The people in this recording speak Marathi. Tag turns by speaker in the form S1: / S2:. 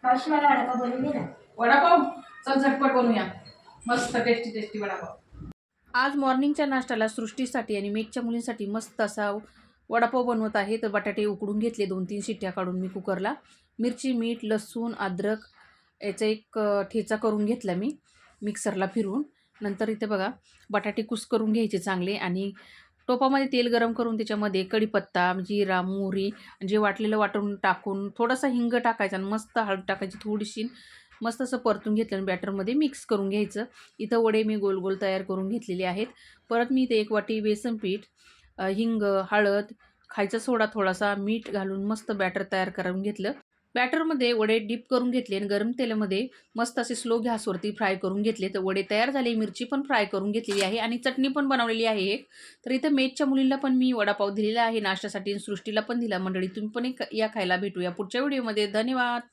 S1: मावशी मला वडापाव बनवून दे ना.
S2: वडापाव चल झटपट बनवूया. मस्त टेस्टी टेस्टी वडापाव. आज मॉर्निंगच्या नाश्त्याला सृष्टीसाठी आणि मेघच्या मुलींसाठी मस्त असा वडापाव बनवत आहे. तर बटाटे उकडून घेतले, 2-3 शिट्ट्या काढून मी कुकरला. मिरची, मीठ, लसूण, अद्रक याचा एक ठेचा करून घेतला मी मिक्सरला फिरवून. नंतर इथे बघा बटाटे कुस्करून घ्यायचे चांगले आणि टोपामध्ये तेल गरम करून त्याच्यामध्ये कढीपत्ता, जिरा, मोहरी जे वाटलेलं वाटून टाकून थोडासा हिंग टाकायचा आणि मस्त हळद टाकायची थोडीशी. मस्त असं परतून घेतलं आणि बॅटरमध्ये मिक्स करून घ्यायचं. इथं वडे मी गोल गोल तयार करून घेतलेले आहेत. परत मी इथे 1 वाटी बेसन पीठ, हिंग, हळद, खायचा सोडा थोडासा, मीठ घालून मस्त बॅटर तयार करून घेतलं. बॅटरमध्ये वडे डीप करून घेतले आणि गरम तेलामध्ये मस्त असे स्लो गॅसवरती फ्राय करून घेतले. तर वडे तयार झाले. मिरची पण फ्राय करून घेतलेली आहे आणि चटणी पण बनवलेली आहे एक. तर इथं मेथच्या मुलींना पण मी वडापाव दिलेला आहे नाश्त्यासाठी आणि सृष्टीला पण दिला. मंडळी तुम्ही पण एक या खायला. भेटूया पुढच्या व्हिडिओमध्ये. धन्यवाद.